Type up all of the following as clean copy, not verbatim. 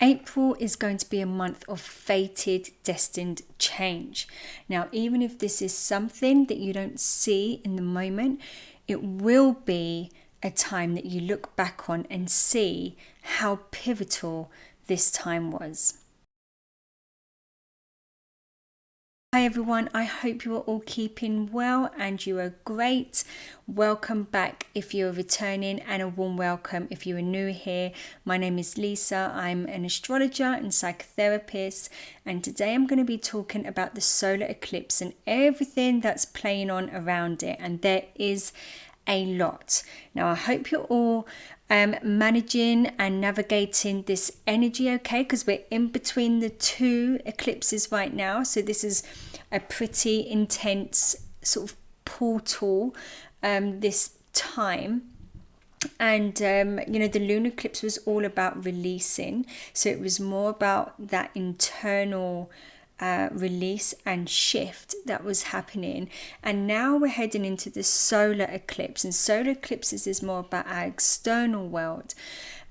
April is going to be a month of fated, destined change. Now, even if this is something that you don't see in the moment, it will be a time that you look back on and see how pivotal this time was. Hi everyone, I hope you are all keeping well and you are great. Welcome back if you're returning, and a warm welcome if you are new here. My name is Lisa. I'm an astrologer and psychotherapist, and today I'm going to be talking about the solar eclipse and everything that's playing on around it, and there is a lot. Now I hope you're all managing and navigating this energy okay, because we're in between the two eclipses right now, so this is a pretty intense sort of portal this time. And the lunar eclipse was all about releasing, so it was more about that internal release and shift that was happening. And now we're heading into the solar eclipse, and solar eclipses is more about our external world,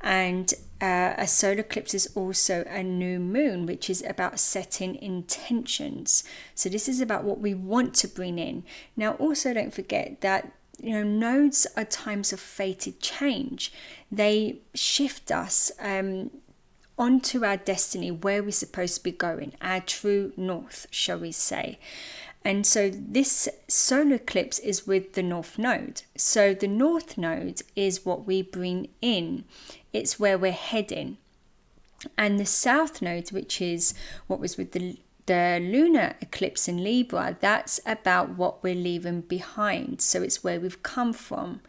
and a solar eclipse is also a new moon, which is about setting intentions. So this is about what we want to bring in. Now also don't forget that nodes are times of fated change. They shift us onto our destiny, where we're supposed to be going, our true north, shall we say. And so this solar eclipse is with the north node. So the north node is what we bring in. It's where we're heading. And the south node, which is what was with the lunar eclipse in Libra, that's about what we're leaving behind. So it's where we've come from.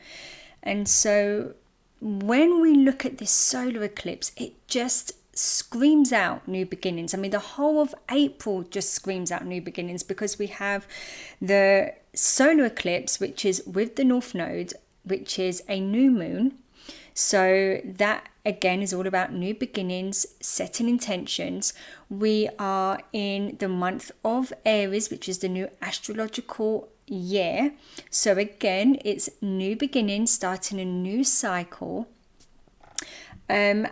And so when we look at this solar eclipse, it just screams out new beginnings. I mean, the whole of April just screams out new beginnings, because we have the solar eclipse, which is with the north node, which is a new moon. So that again is all about new beginnings, setting intentions. We are in the month of Aries, which is the new astrological year. So again, it's new beginnings, starting a new cycle. And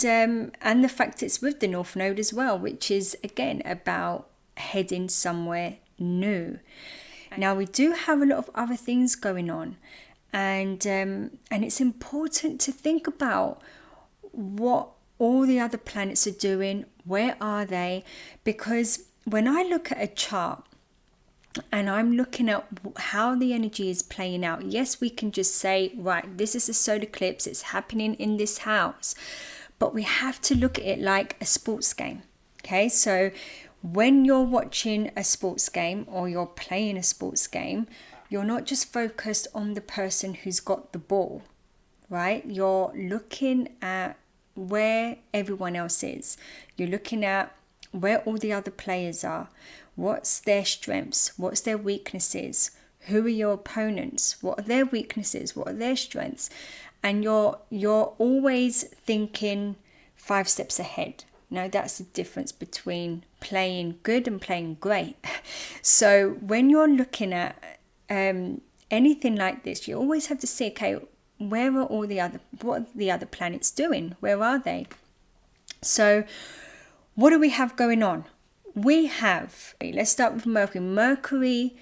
the fact it's with the north node as well, which is again about heading somewhere new. Now we do have a lot of other things going on, and it's important to think about what all the other planets are doing. Where are they? Because when I look at a chart and I'm looking at how the energy is playing out, yes, we can just say, right, this is a solar eclipse, it's happening in this house. But we have to look at it like a sports game. Okay, so when you're watching a sports game or you're playing a sports game, you're not just focused on the person who's got the ball, right? You're looking at where everyone else is. You're looking at where all the other players are. What's their strengths? What's their weaknesses? Who are your opponents? What are their weaknesses? What are their strengths? And you're always thinking 5 steps ahead. Now that's the difference between playing good and playing great. So when you're looking at anything like this, you always have to see, okay, what are the other planets doing? Where are they? So what do we have going on? We have, let's start with Mercury. Mercury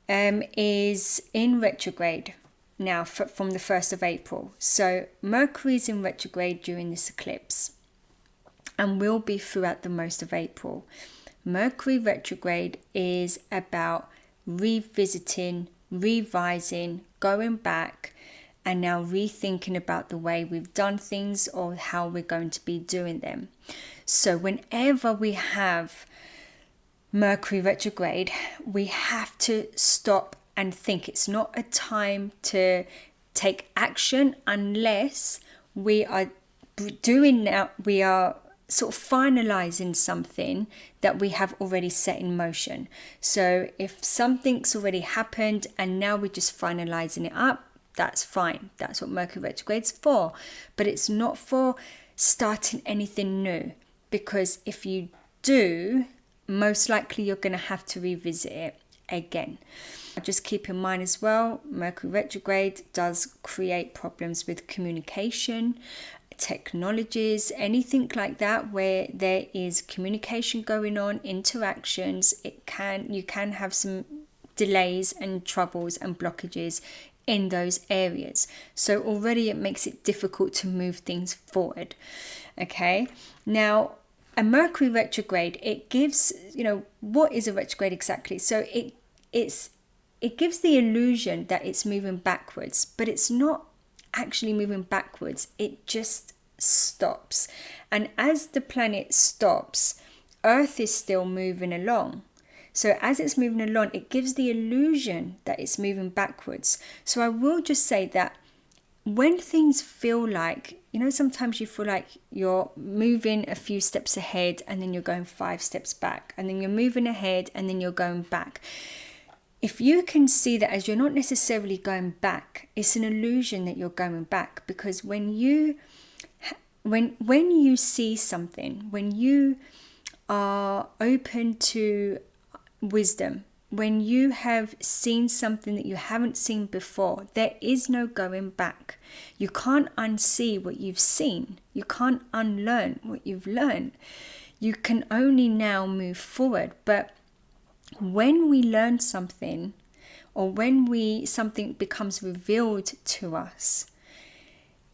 is in retrograde now from the 1st of April. So Mercury is in retrograde during this eclipse and will be throughout the most of April. Mercury retrograde is about revisiting, revising, going back, and now rethinking about the way we've done things or how we're going to be doing them. So whenever we have Mercury retrograde, we have to stop and think. It's not a time to take action unless we are sort of finalizing something that we have already set in motion. So if something's already happened and now we're just finalizing it up, that's fine. That's what Mercury retrograde's for. But it's not for starting anything new, because if you do, most likely you're going to have to revisit it again. Just keep in mind as well, Mercury retrograde does create problems with communication, technologies, anything like that where there is communication going on, interactions, you can have some delays and troubles and blockages in those areas. So already it makes it difficult to move things forward. Okay, now a Mercury retrograde, it gives, what is a retrograde exactly? So it gives the illusion that it's moving backwards, but it's not actually moving backwards. It just stops. And as the planet stops, Earth is still moving along. So as it's moving along, it gives the illusion that it's moving backwards. So I will just say that when things feel like, sometimes you feel like you're moving a few steps ahead and then you're going 5 steps back, and then you're moving ahead and then you're going back. If you can see that as you're not necessarily going back, it's an illusion that you're going back, because when you see something, when you are open to wisdom, when you have seen something that you haven't seen before, there is no going back. You can't unsee what you've seen. You can't unlearn what you've learned. You can only now move forward. But when we learn something, or when something becomes revealed to us,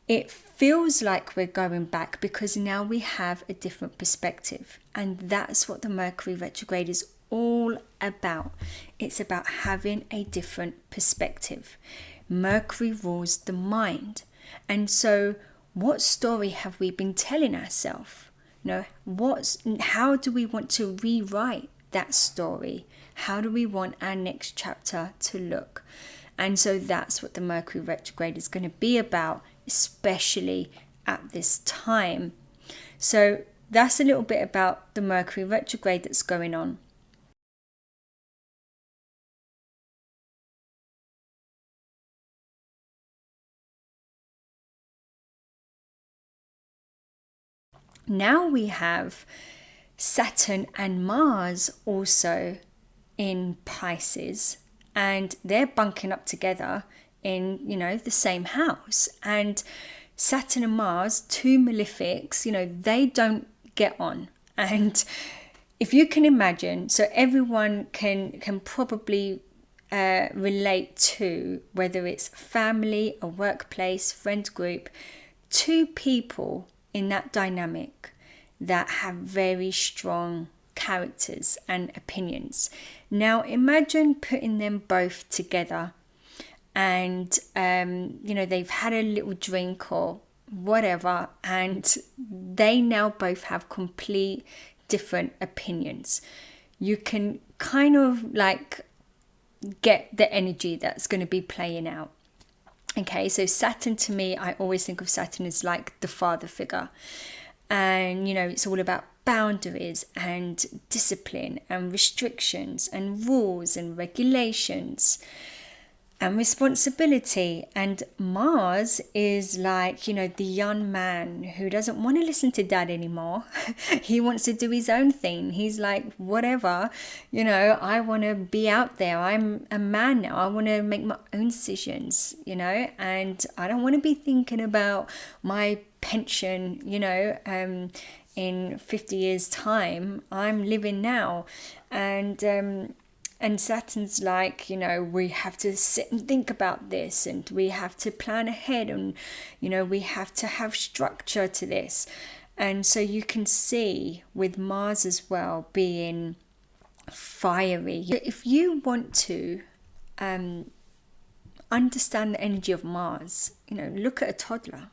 it feels like we're going back because now we have a different perspective. And that's what the Mercury retrograde is all about. It's about having a different perspective. Mercury rules the mind. And so what story have we been telling ourselves? How do we want to rewrite that story? How do we want our next chapter to look? And so that's what the Mercury retrograde is going to be about, especially at this time. So that's a little bit about the Mercury retrograde that's going on. Now we have Saturn and Mars also in Pisces, and they're bunking up together in, the same house. And Saturn and Mars, two malefics, they don't get on. And if you can imagine, so everyone can probably relate to, whether it's family, a workplace, friend group, two people in that dynamic that have very strong characters and opinions. Now imagine putting them both together, and they've had a little drink or whatever, and they now both have complete different opinions. You can kind of like get the energy that's going to be playing out. Okay, so Saturn, to me, I always think of Saturn as like the father figure. And, it's all about boundaries and discipline and restrictions and rules and regulations and responsibility. And Mars is like, the young man who doesn't want to listen to dad anymore. He wants to do his own thing. He's like, whatever, I want to be out there. I'm a man now. I want to make my own decisions, and I don't want to be thinking about my pension, in 50 years time. I'm living now. And Saturn's like, we have to sit and think about this, and we have to plan ahead, and, we have to have structure to this. And so you can see with Mars as well being fiery. If you want to understand the energy of Mars, look at a toddler,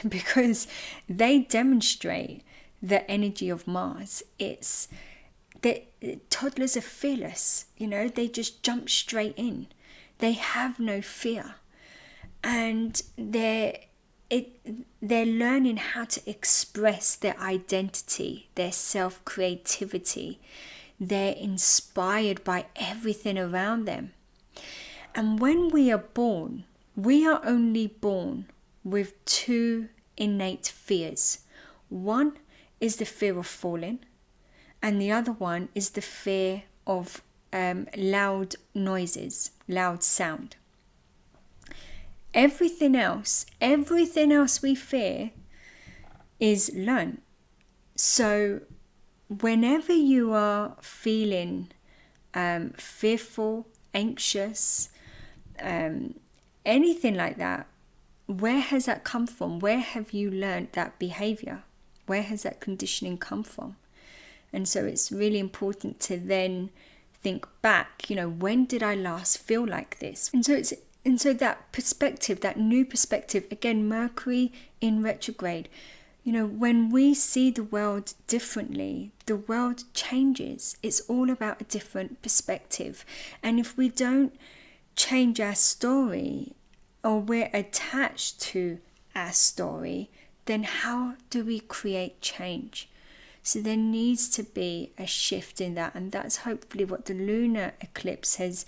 because they demonstrate the energy of Mars. It's that toddlers are fearless, they just jump straight in. They have no fear, and they're learning how to express their identity, their self-creativity. They're inspired by everything around them. And when we are born, we are only born with two innate fears. One is the fear of falling, and the other one is the fear of loud noises, loud sound. Everything else we fear is learned. So whenever you are feeling fearful, anxious, anything like that, where has that come from? Where have you learned that behavior? Where has that conditioning come from? And so it's really important to then think back, when did I last feel like this? And so that perspective, that new perspective, again, Mercury in retrograde, when we see the world differently, the world changes. It's all about a different perspective. And if we don't change our story, or we're attached to our story, then how do we create change? So there needs to be a shift in that, and that's hopefully what the lunar eclipse has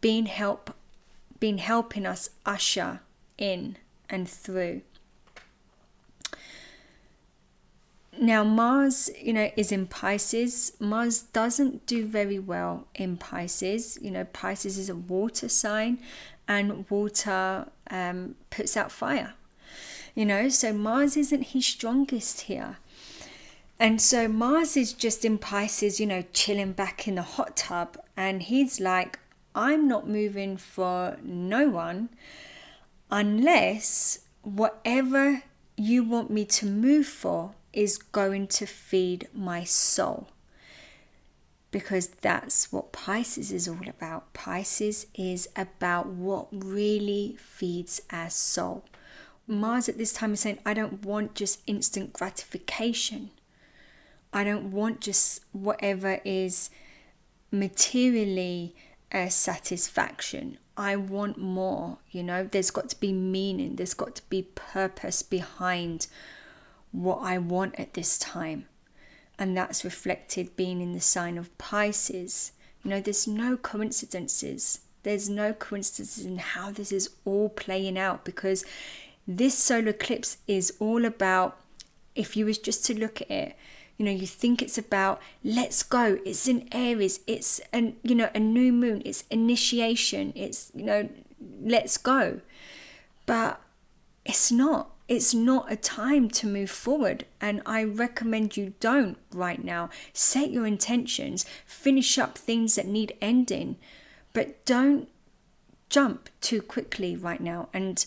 been helping us usher in and through. Now Mars, is in Pisces. Mars doesn't do very well in Pisces. Pisces is a water sign, and water puts out fire. So Mars isn't his strongest here. And so Mars is just in Pisces, chilling back in the hot tub. And he's like, I'm not moving for no one unless whatever you want me to move for is going to feed my soul. Because that's what Pisces is all about. Pisces is about what really feeds our soul. Mars at this time is saying, I don't want just instant gratification. I don't want just whatever is materially satisfaction. I want more, There's got to be meaning. There's got to be purpose behind what I want at this time. And that's reflected being in the sign of Pisces. There's no coincidences. There's no coincidences in how this is all playing out, because this solar eclipse is all about, if you was just to look at it, you think it's about, let's go. It's in Aries. It's a new moon. It's initiation. It's, let's go. But it's not. It's not a time to move forward. And I recommend you don't right now. Set your intentions. Finish up things that need ending. But don't jump too quickly right now. And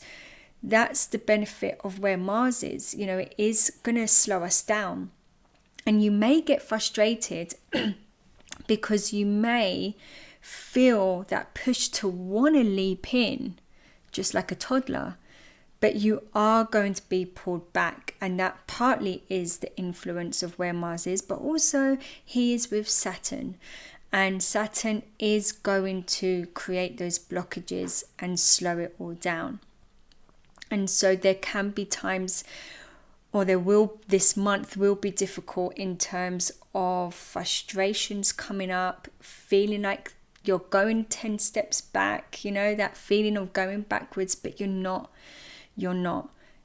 that's the benefit of where Mars is. It is going to slow us down. And you may get frustrated because you may feel that push to want to leap in, just like a toddler, but you are going to be pulled back. And that partly is the influence of where Mars is, but also he is with Saturn. And Saturn is going to create those blockages and slow it all down. And so there can be times, or this month will be difficult in terms of frustrations coming up, feeling like you're going 10 steps back, that feeling of going backwards, but you're not.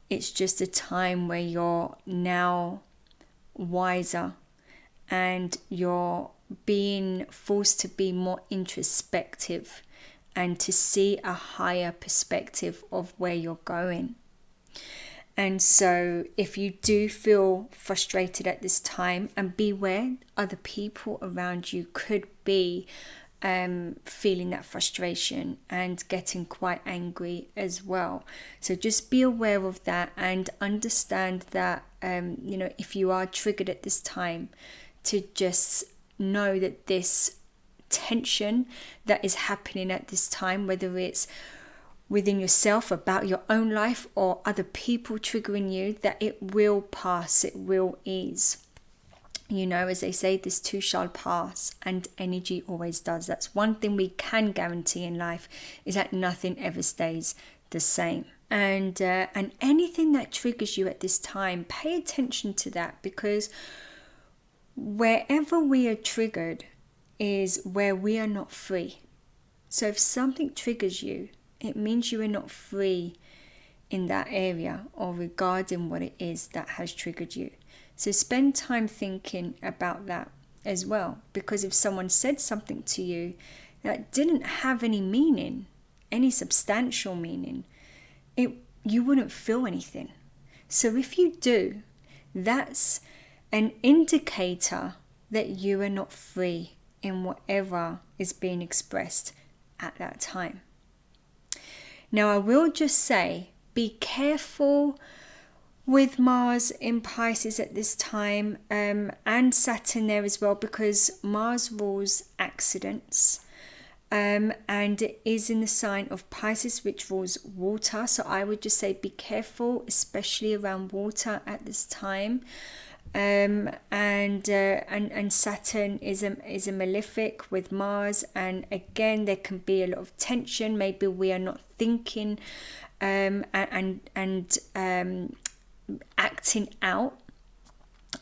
It's just a time where you're now wiser and you're being forced to be more introspective and to see a higher perspective of where you're going. And so if you do feel frustrated at this time, and beware, other people around you could be feeling that frustration and getting quite angry as well. So just be aware of that and understand that, if you are triggered at this time, to just know that this tension that is happening at this time, whether it's within yourself about your own life or other people triggering you, that it will pass, it will ease. As they say, this too shall pass, and energy always does. That's one thing we can guarantee in life, is that nothing ever stays the same. And anything that triggers you at this time, pay attention to that, because wherever we are triggered is where we are not free. So if something triggers you, it means you are not free in that area or regarding what it is that has triggered you. So spend time thinking about that as well, because if someone said something to you that didn't have any meaning, any substantial meaning, you wouldn't feel anything. So if you do, that's an indicator that you are not free in whatever is being expressed at that time. Now, I will just say, be careful with Mars in Pisces at this time, and Saturn there as well, because Mars rules accidents, and it is in the sign of Pisces, which rules water. So I would just say be careful, especially around water at this time. And Saturn is a malefic with Mars, and again there can be a lot of tension. Maybe we are not thinking and acting out,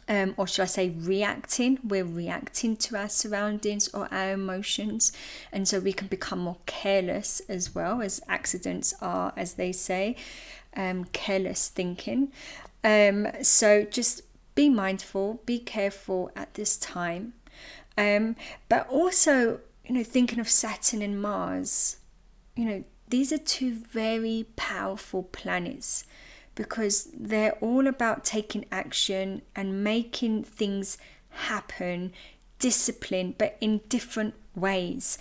or should I say reacting. We're reacting to our surroundings or our emotions, and so we can become more careless as well, as accidents are, as they say, careless thinking. So just be mindful, be careful at this time, but also, thinking of Saturn and Mars, these are two very powerful planets, because they're all about taking action and making things happen, discipline, but in different ways.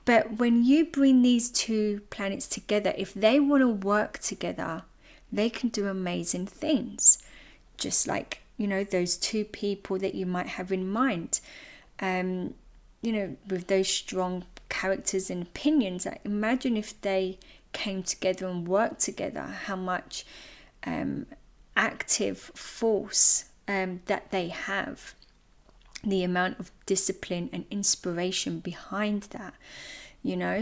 But when you bring these two planets together, if they want to work together, they can do amazing things. Just like, those two people that you might have in mind, with those strong characters and opinions. Imagine if they came together and worked together, how much active force that they have, the amount of discipline and inspiration behind that,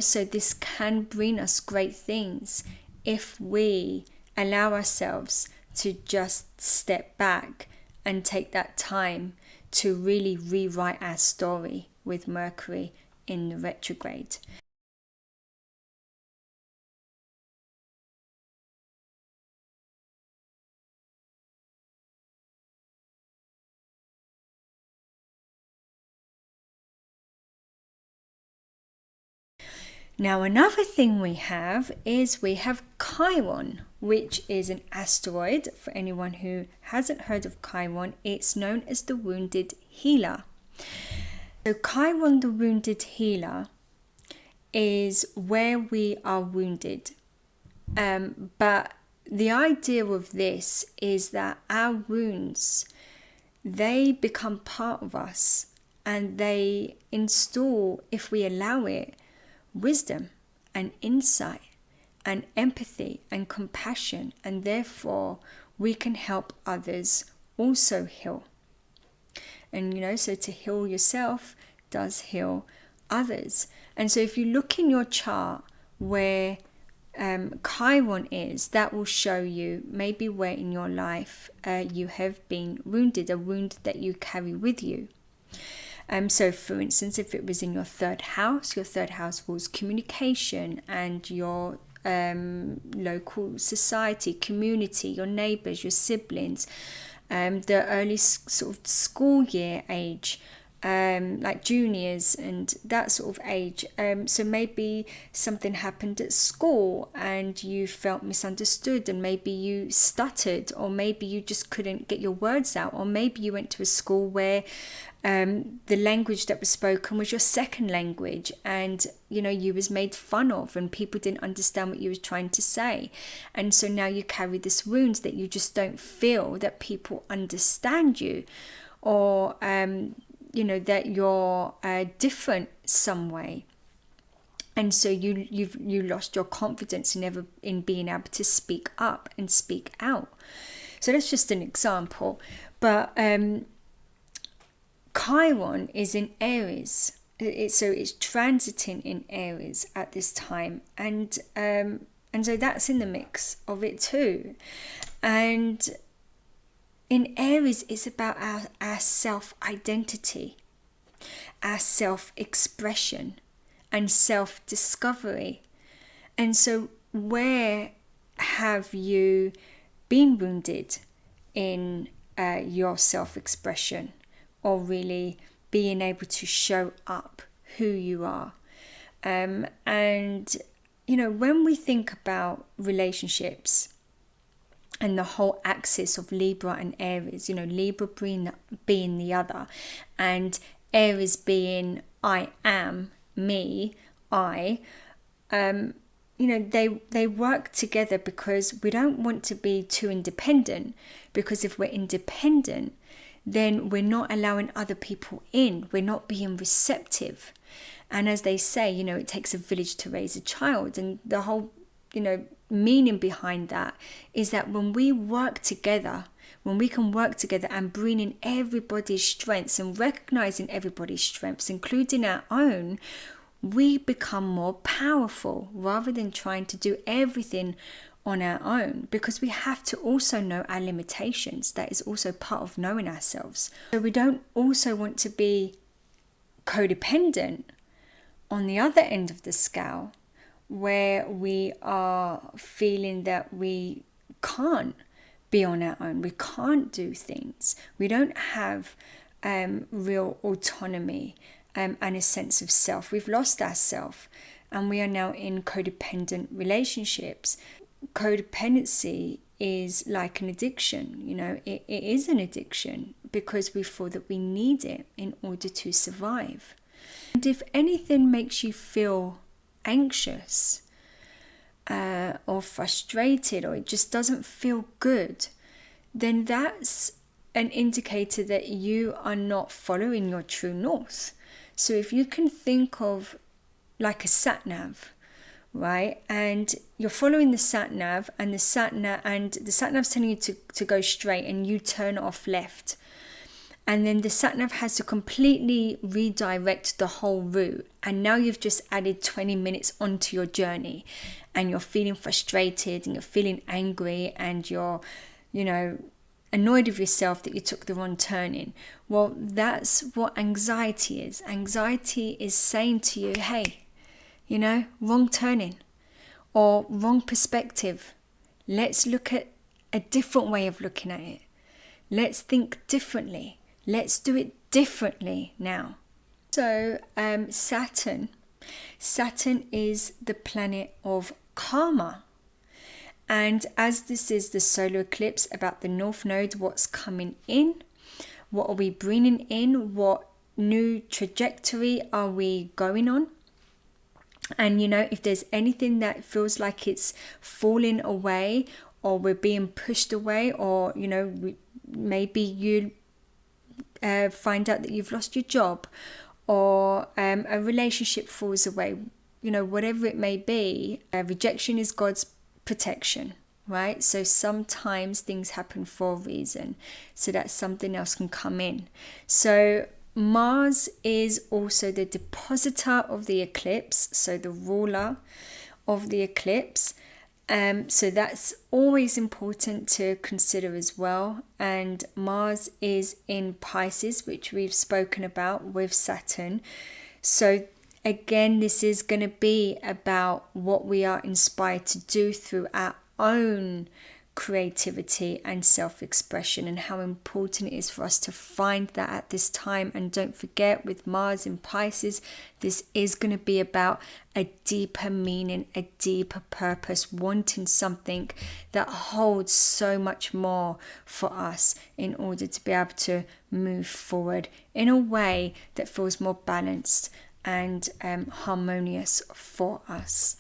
so this can bring us great things if we allow ourselves to just step back and take that time to really rewrite our story with Mercury in the retrograde. Now, another thing we have Chiron, which is an asteroid. For anyone who hasn't heard of Chiron, it's known as the wounded healer. So Chiron, the wounded healer, is where we are wounded. But the idea of this is that our wounds, they become part of us, and they install, if we allow it, wisdom and insight and empathy and compassion, and therefore we can help others also heal. And so to heal yourself does heal others. And so if you look in your chart where Chiron is, that will show you maybe where in your life you have been wounded, a wound that you carry with you. So for instance, if it was in your third house was communication and your local society, community, your neighbours, your siblings, the early sort of school year age, like juniors and that sort of age. So maybe something happened at school and you felt misunderstood, and maybe you stuttered, or maybe you just couldn't get your words out, or maybe you went to a school where the language that was spoken was your second language, and you was made fun of and people didn't understand what you was trying to say, and so now you carry this wound that you just don't feel that people understand you, or that you're different some way, and so you lost your confidence in being able to speak up and speak out. So that's just an example, but Chiron is in Aries, so it's transiting in Aries at this time, and so that's in the mix of it too. And in Aries, it's about our self-identity, our self-expression, and self-discovery. And so where have you been wounded in your self-expression, or really being able to show up who you are? And when we think about relationships, and the whole axis of Libra and Aries, Libra being the other, and Aries being I am, me, I, they work together because we don't want to be too independent, because if we're independent, then we're not allowing other people in, we're not being receptive. And as they say, it takes a village to raise a child, and the whole, meaning behind that is that when we work together, when we can work together and bring in everybody's strengths and recognizing everybody's strengths, including our own, we become more powerful rather than trying to do everything on our own, because we have to also know our limitations. That is also part of knowing ourselves. So we don't also want to be codependent on the other end of the scale, where we are feeling that we can't be on our own, we can't do things, we don't have real autonomy and a sense of self. We've lost ourselves, and we are now in codependent relationships. Codependency is like an addiction, it is an addiction because we feel that we need it in order to survive. And if anything makes you feel anxious or frustrated, or it just doesn't feel good, then that's an indicator that you are not following your true north. So if you can think of like a sat nav, right, and you're following the sat nav, and the sat nav's telling you to go straight, and you turn off left, and then the sat nav has to completely redirect the whole route, and now you've just added 20 minutes onto your journey, and you're feeling frustrated, and you're feeling angry, and you're annoyed with yourself that you took the wrong turning. Well, that's what anxiety is. Anxiety is saying to you, hey, wrong turning or wrong perspective. Let's look at a different way of looking at it. Let's think differently. Let's do it differently now. So Saturn is the planet of karma. And as this is the solar eclipse about the North Node, what's coming in, what are we bringing in, what new trajectory are we going on? And if there's anything that feels like it's falling away, or we're being pushed away, or maybe you find out that you've lost your job, or a relationship falls away, whatever it may be, rejection is God's protection, right? So sometimes things happen for a reason, so that something else can come in. So Mars is also the depositor of the eclipse, so the ruler of the eclipse. So that's always important to consider as well. And Mars is in Pisces, which we've spoken about with Saturn. So again, this is going to be about what we are inspired to do through our own creativity and self-expression, and how important it is for us to find that at this time. And don't forget, with Mars in Pisces, this is going to be about a deeper meaning, a deeper purpose, wanting something that holds so much more for us in order to be able to move forward in a way that feels more balanced and harmonious for us.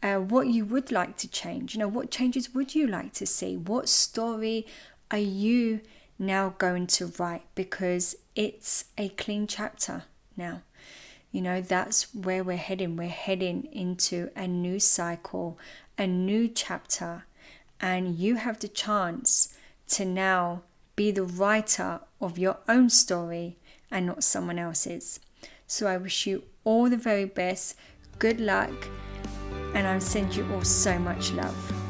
What you would like to change, what changes would you like to see? What story are you now going to write? Because it's a clean chapter now. That's where we're heading. We're heading into a new cycle, a new chapter, and you have the chance to now be the writer of your own story and not someone else's. So I wish you all the very best. Good luck. And I send you all so much love.